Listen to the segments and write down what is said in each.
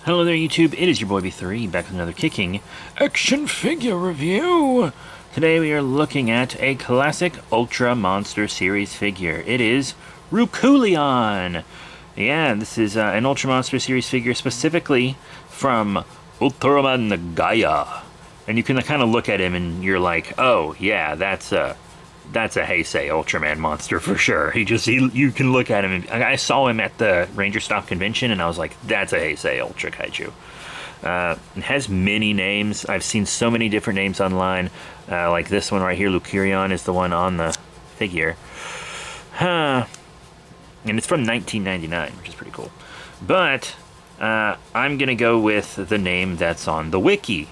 Hello there YouTube, it is your boy B3, back with another kicking action figure review! Today we are looking at a classic Ultra Monster Series figure. It is Rukulion! Yeah, this is an Ultra Monster Series figure specifically from Ultraman Gaia. And you can kind of look at him and you're like, oh yeah, that's a Heisei Ultraman monster for sure. You can look at him and I saw him at the Ranger Stop convention and I was like, that's a Heisei Ultra Kaiju. It has many names. I've seen so many different names online. Like this one right here, Rukulion is the one on the figure. And it's from 1999, which is pretty cool. But I'm gonna go with the name that's on the wiki.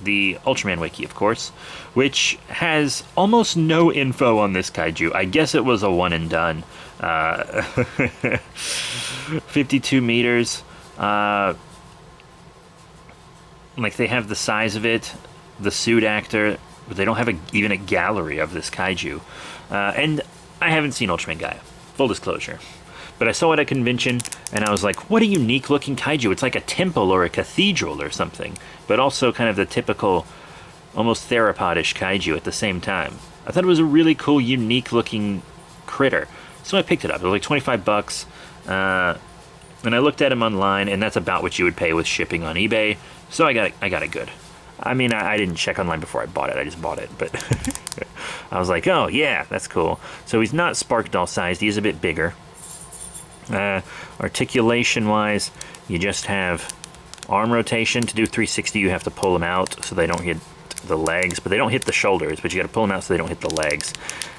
The Ultraman wiki, of course, which has almost no info on this kaiju. I guess it was a one and done. 52 meters. Like they have the size of it, the suit actor, but they don't have even a gallery of this kaiju. And I haven't seen Ultraman Gaia, full disclosure. But I saw it at a convention, and I was like, what a unique looking kaiju. It's like a temple or a cathedral or something, but also kind of the typical, almost theropodish kaiju at the same time. I thought it was a really cool, unique looking critter. So I picked it up. It was like 25 bucks. And I looked at him online, and that's about what you would pay with shipping on eBay. So I got it good. I mean, I didn't check online before I bought it. I just bought it, but I was like, oh yeah, that's cool. So he's not Spark Doll sized. He is a bit bigger. Articulation wise, you just have arm rotation. To do 360 you have to pull them out so they don't hit the legs, but they don't hit the shoulders, but you got to pull them out so they don't hit the legs.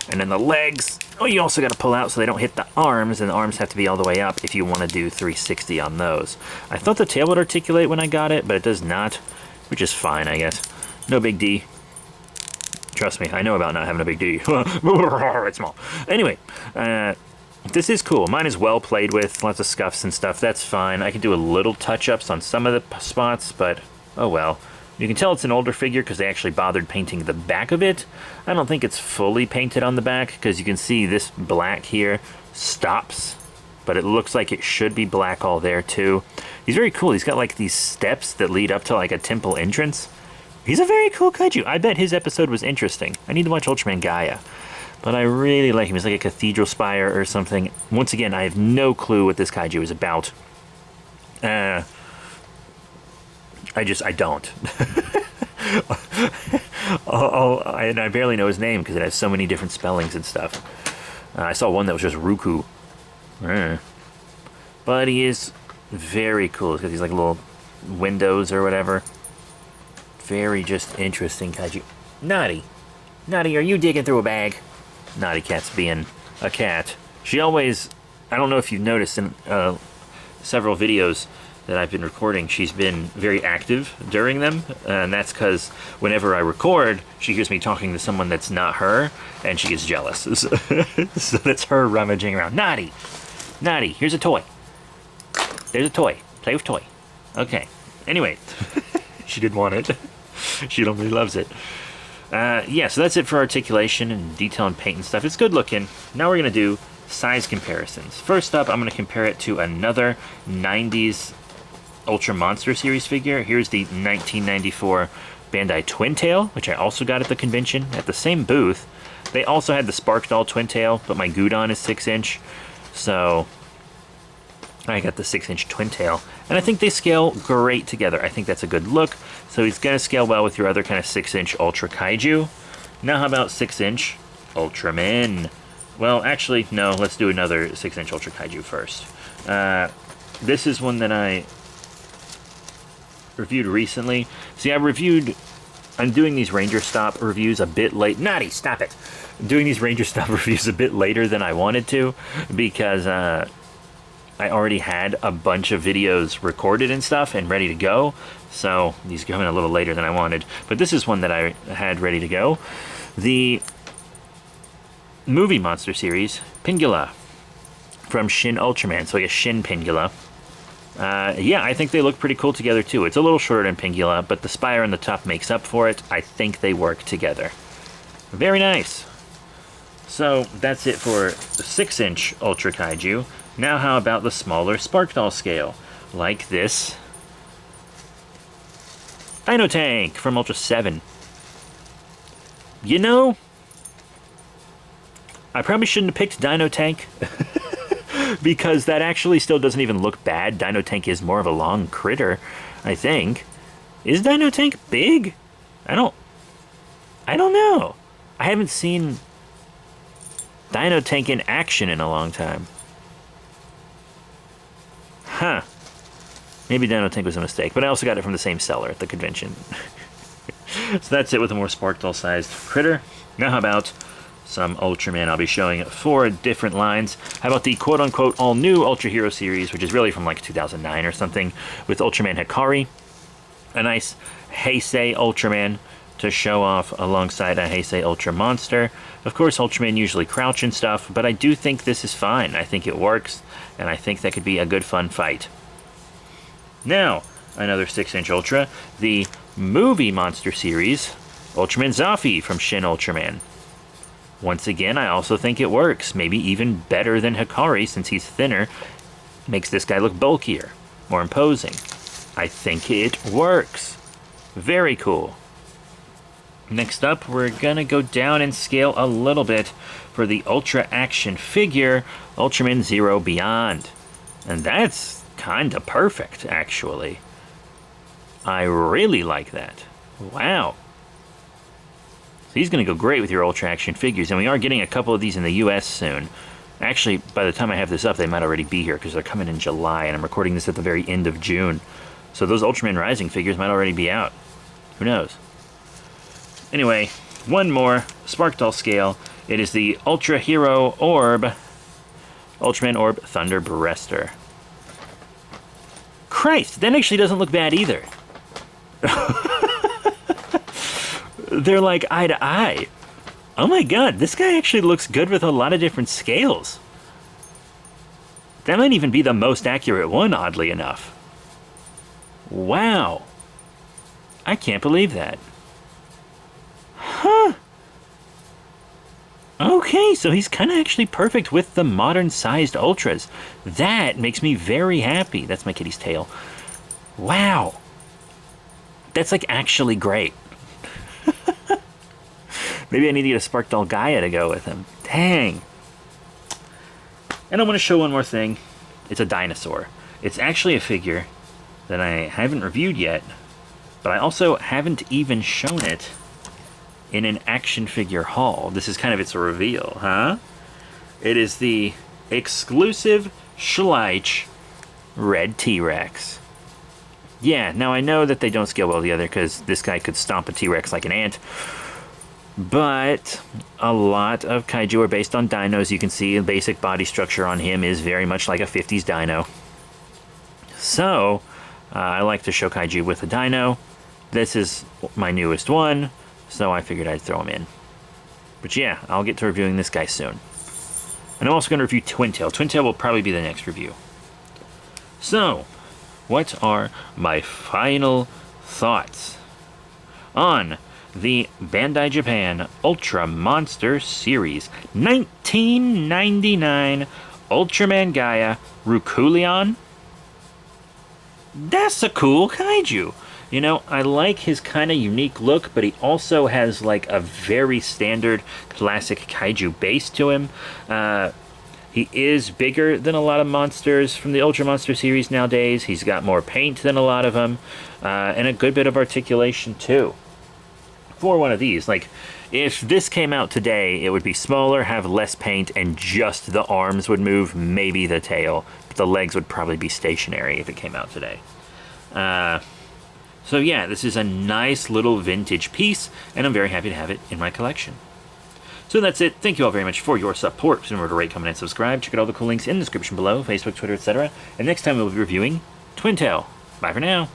And then the legs, oh, you also got to pull out so they don't hit the arms, and the arms have to be all the way up if you want to do 360 on those. I thought the tail would articulate when I got it, but it does not, which is fine, I guess. No big D. Trust me, I know about not having a big D. It's small. Anyway, this is cool. Mine is well played with, lots of scuffs and stuff. That's fine. I can do a little touch-ups on some of the spots, but oh well. You can tell it's an older figure because they actually bothered painting the back of it. I don't think it's fully painted on the back because you can see this black here stops, but it looks like it should be black all there too. He's very cool. He's got like these steps that lead up to like a temple entrance. He's a very cool kaiju. I bet his episode was interesting. I need to watch Ultraman Gaia. But I really like him. He's like a cathedral spire or something. Once again, I have no clue what this kaiju is about. I don't. And I barely know his name because it has so many different spellings and stuff. I saw one that was just Ruku. But he is very cool. He's got these like little windows or whatever. Very just interesting kaiju. Naughty. Naughty, are you digging through a bag? Naughty Cat's being a cat. She always, I don't know if you've noticed in several videos that I've been recording, she's been very active during them, and that's because whenever I record, she hears me talking to someone that's not her, and she gets jealous. So that's her rummaging around. Naughty! Naughty, here's a toy. There's a toy. Play with toy. Okay. Anyway, she did want it. She really loves it. Yeah, so that's it for articulation and detail and paint and stuff. It's good looking. Now we're going to do size comparisons. First up, I'm going to compare it to another 90s Ultra Monster Series figure. Here's the 1994 Bandai Twin Tail, which I also got at the convention at the same booth. They also had the Spark Doll Twin Tail, but my Gudon is 6-inch, so I got the 6-inch Twin Tail. And I think they scale great together. I think that's a good look. So he's going to scale well with your other kind of 6-inch Ultra Kaiju. Now how about 6-inch Ultraman? Well, actually, no. Let's do another 6-inch Ultra Kaiju first. This is one that I reviewed recently. See, I'm doing these Ranger Stop reviews a bit late. Naughty, stop it! I'm doing these Ranger Stop reviews a bit later than I wanted to because I already had a bunch of videos recorded and stuff and ready to go, so these come in a little later than I wanted. But this is one that I had ready to go. The movie monster series, Pingula, from Shin Ultraman, so like a Shin Pingula. Yeah, I think they look pretty cool together too. It's a little shorter than Pingula, but the spire on the top makes up for it. I think they work together. Very nice. So that's it for the 6-inch Ultra Kaiju. Now how about the smaller Spark Doll scale? Like this Dino Tank from Ultra 7. You know, I probably shouldn't have picked Dino Tank because that actually still doesn't even look bad. Dino Tank is more of a long critter, I think. Is Dino Tank big? I don't know. I haven't seen Dino Tank in action in a long time. Huh. Maybe Dino Tank was a mistake, but I also got it from the same seller at the convention. So that's it with a more Sparkdoll-sized critter. Now how about some Ultraman? I'll be showing 4 different lines. How about the quote-unquote all-new Ultra Hero series, which is really from like 2009 or something, with Ultraman Hikari. A nice Heisei Ultraman to show off alongside a Heisei Ultra Monster. Of course, Ultraman usually crouch and stuff, but I do think this is fine. I think it works, and I think that could be a good fun fight. Now, another 6-inch Ultra, the movie monster series, Ultraman Zafi from Shin Ultraman. Once again, I also think it works, maybe even better than Hikari since he's thinner. Makes this guy look bulkier, more imposing. I think it works. Very cool. Next up, we're gonna go down in scale a little bit for the Ultra action figure, Ultraman Zero Beyond. And that's kinda perfect, actually. I really like that. Wow. So he's going to go great with your Ultra Action figures, and we are getting a couple of these in the US soon. Actually, by the time I have this up, they might already be here, because they're coming in July, and I'm recording this at the very end of June. So those Ultraman Rising figures might already be out. Who knows? Anyway, one more Sparkdoll scale. It is the Ultra Hero Orb, Ultraman Orb Thunder Breaster. Christ, that actually doesn't look bad either. They're like eye to eye. Oh my god, this guy actually looks good with a lot of different scales. That might even be the most accurate one, oddly enough. Wow. I can't believe that. Huh. Okay, so he's kind of actually perfect with the modern-sized Ultras. That makes me very happy. That's my kitty's tail. Wow. That's, like, actually great. Maybe I need to get a Sparkdoll Gaia to go with him. Dang. And I want to show one more thing. It's a dinosaur. It's actually a figure that I haven't reviewed yet, but I also haven't even shown it in an action figure haul. This is kind of its reveal, huh? It is the exclusive Schleich Red T-Rex. Yeah, now I know that they don't scale well together because this guy could stomp a T-Rex like an ant, but a lot of Kaiju are based on dinos. You can see the basic body structure on him is very much like a 50s dino. So, I like to show Kaiju with a dino. This is my newest one, so I figured I'd throw him in. But yeah, I'll get to reviewing this guy soon. And I'm also going to review Twin Tail. Twin Tail will probably be the next review. So, what are my final thoughts on the Bandai Japan Ultra Monster Series 1999 Ultraman Gaia Rukulion? That's a cool kaiju. You know, I like his kind of unique look, but he also has like a very standard classic kaiju base to him. He is bigger than a lot of monsters from the Ultra Monster series nowadays. He's got more paint than a lot of them, and a good bit of articulation too. For one of these, like, if this came out today, it would be smaller, have less paint, and just the arms would move, maybe the tail. But the legs would probably be stationary if it came out today. So yeah, this is a nice little vintage piece, and I'm very happy to have it in my collection. So that's it. Thank you all very much for your support. Please remember to rate, comment, and subscribe. Check out all the cool links in the description below, Facebook, Twitter, etc. And next time we'll be reviewing Twin Tail. Bye for now.